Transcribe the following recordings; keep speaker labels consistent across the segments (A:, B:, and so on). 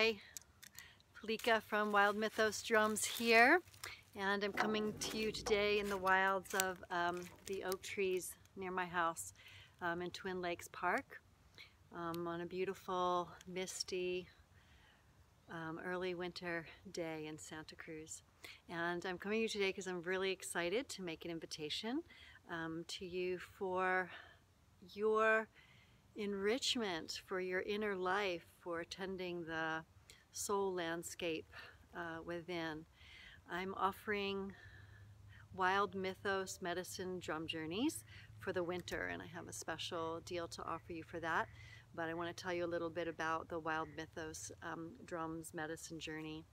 A: Hi, Palika from Wild Mythos Drums here, and I'm coming to you today in the wilds of the oak trees near my house in Twin Lakes Park on a beautiful, misty, early winter day in Santa Cruz. And I'm coming to you today because I'm really excited to make an invitation to you for your enrichment, for your inner life, for attending the soul landscape within. I'm offering Wild Mythos medicine drum journeys for the winter, and I have a special deal to offer you for that. But I want to tell you a little bit about the Wild Mythos drums medicine journey.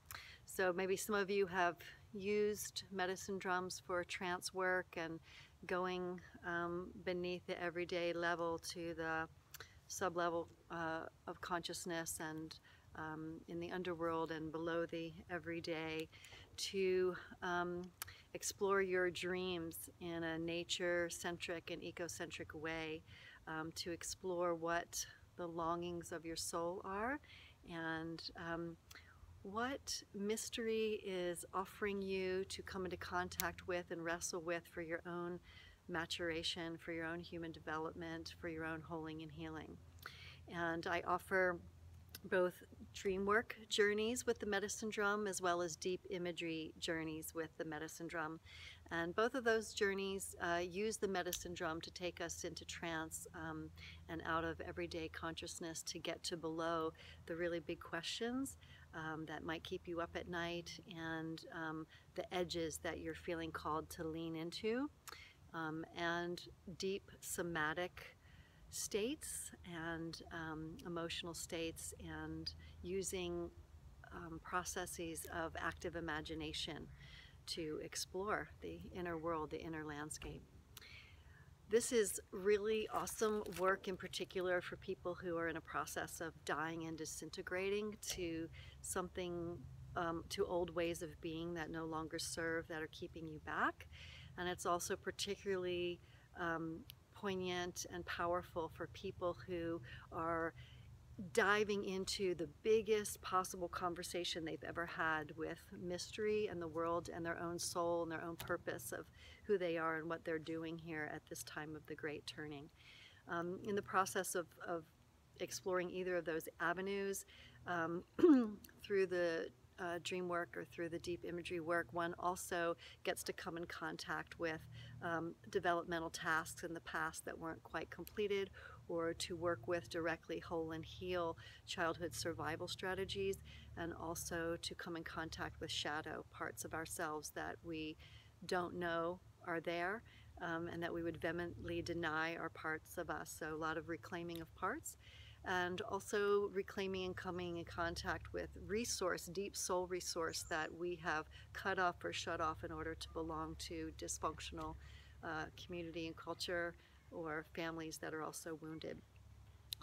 A: So maybe some of you have used medicine drums for trance work and going beneath the everyday level to the sub-level of consciousness and in the underworld and below the everyday to explore your dreams in a nature-centric and ecocentric way, to explore what the longings of your soul are and what mystery is offering you to come into contact with and wrestle with for your own maturation, for your own human development, for your own holding and healing. And I offer both dream work journeys with the medicine drum as well as deep imagery journeys with the medicine drum. And both of those journeys use the medicine drum to take us into trance and out of everyday consciousness to get to below the really big questions that might keep you up at night and the edges that you're feeling called to lean into, and deep somatic states and emotional states, and using processes of active imagination to explore the inner world, the inner landscape. This is really awesome work, in particular for people who are in a process of dying and disintegrating to something, to old ways of being that no longer serve, that are keeping you back. And it's also particularly poignant and powerful for people who are diving into the biggest possible conversation they've ever had with mystery and the world and their own soul and their own purpose of who they are and what they're doing here at this time of the great turning. In the process of exploring either of those avenues, through the dream work or through the deep imagery work, one also gets to come in contact with developmental tasks in the past that weren't quite completed, or to work with directly whole and heal childhood survival strategies, and also to come in contact with shadow parts of ourselves that we don't know are there, and that we would vehemently deny are parts of us. So a lot of reclaiming of parts, and also reclaiming and coming in contact with resource, deep soul resource that we have cut off or shut off in order to belong to dysfunctional community and culture, or families that are also wounded.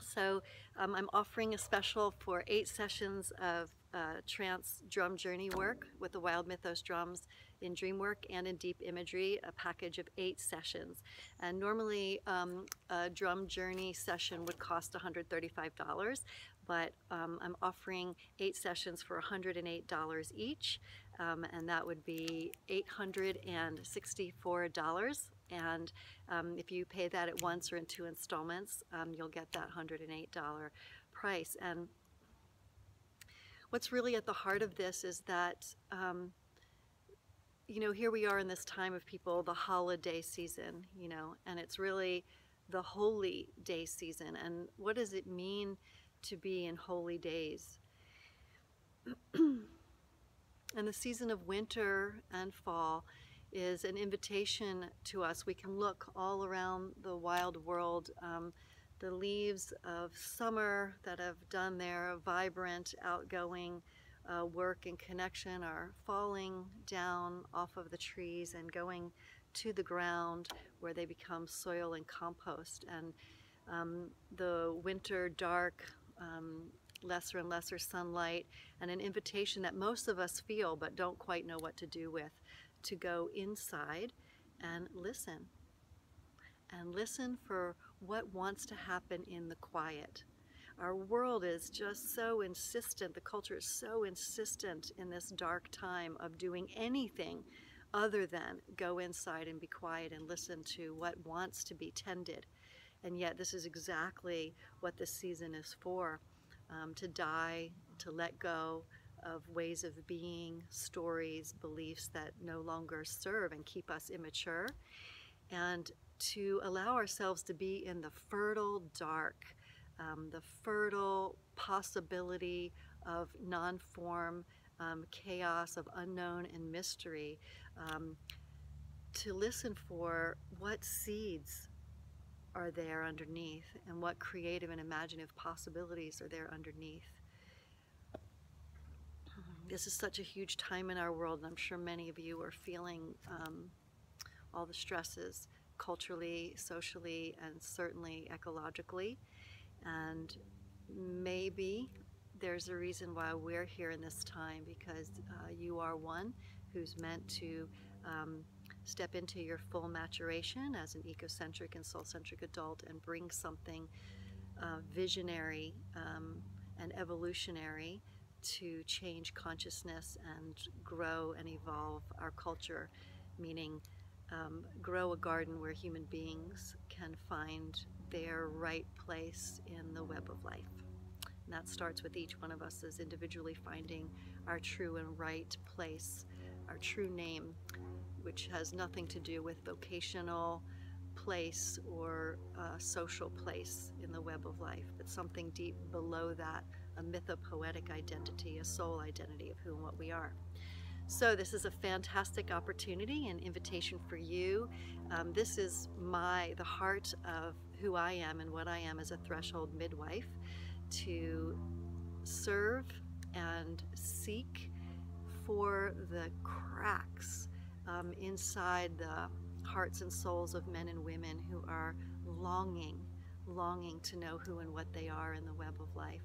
A: So I'm offering a special for 8 sessions of trance drum journey work with the Wild Mythos drums in dream work and in deep imagery, a package of 8 sessions. And normally a drum journey session would cost $135, but I'm offering 8 sessions for $108 each, and that would be $864. And if you pay that at once or in 2 installments, you'll get that $108 price. And what's really at the heart of this is that, you know, here we are in this time of people, the holiday season, you know, and it's really the holy day season. And what does it mean to be in holy days? And the season of winter and fall is an invitation to us. We can look all around the wild world. The leaves of summer that have done their vibrant, outgoing work and connection are falling down off of the trees and going to the ground, where they become soil and compost. And the winter dark, lesser and lesser sunlight, and an invitation that most of us feel but don't quite know what to do with, to go inside and listen for what wants to happen in the quiet. Our world is just so insistent, the culture is so insistent in this dark time of doing anything other than go inside and be quiet and listen to what wants to be tended. And yet this is exactly what this season is for, to die, to let go of ways of being, stories, beliefs that no longer serve and keep us immature, and to allow ourselves to be in the fertile dark, the fertile possibility of non-form, chaos of unknown and mystery, to listen for what seeds are there underneath and what creative and imaginative possibilities are there underneath. This is such a huge time in our world, and I'm sure many of you are feeling all the stresses culturally, socially, and certainly ecologically. And maybe there's a reason why we're here in this time, because you are one who's meant to step into your full maturation as an ecocentric and soul-centric adult and bring something visionary and evolutionary to change consciousness and grow and evolve our culture, meaning grow a garden where human beings can find their right place in the web of life. And that starts with each one of us as individually finding our true and right place, our true name, which has nothing to do with vocational place or social place in the web of life, but something deep below that, a mythopoetic identity, a soul identity of who and what we are. So this is a fantastic opportunity and invitation for you. This is the heart of who I am and what I am as a threshold midwife, to serve and seek for the cracks inside the hearts and souls of men and women who are longing to know who and what they are in the web of life.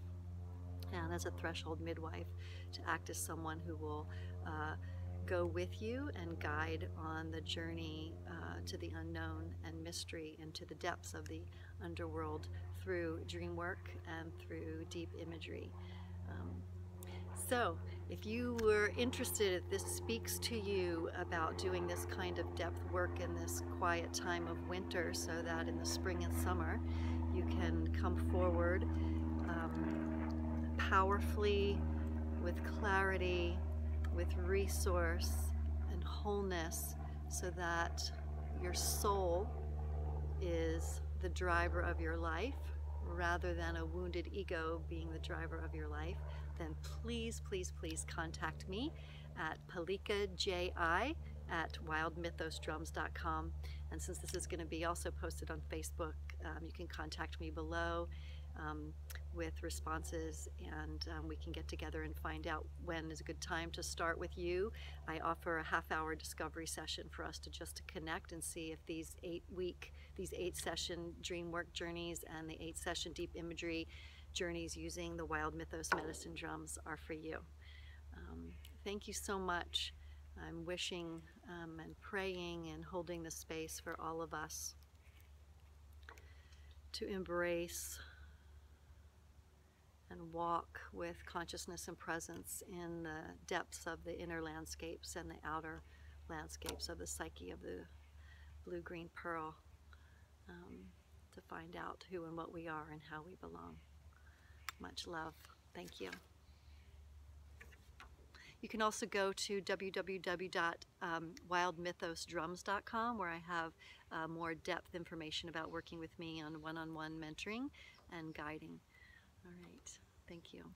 A: And as a threshold midwife, to act as someone who will go with you and guide on the journey to the unknown and mystery and to the depths of the underworld through dream work and through deep imagery. So if you were interested, if this speaks to you about doing this kind of depth work in this quiet time of winter, so that in the spring and summer you can come forward powerfully, with clarity, with resource and wholeness, so that your soul is the driver of your life rather than a wounded ego being the driver of your life, then please, please, please contact me at palikaji@wildmythosdrums.com. And since this is going to be also posted on Facebook, you can contact me below with responses, and we can get together and find out when is a good time to start with you. I offer a half-hour discovery session for us to connect and see if these 8-session dream work journeys and the 8-session deep imagery journeys using the Wild Mythos medicine drums are for you. Thank you so much. I'm wishing and praying and holding the space for all of us to embrace and walk with consciousness and presence in the depths of the inner landscapes and the outer landscapes of the psyche of the blue-green pearl, to find out who and what we are and how we belong. Much love. Thank you. You can also go to www.wildmythosdrums.com, where I have more depth information about working with me on one-on-one mentoring and guiding. All right. Thank you.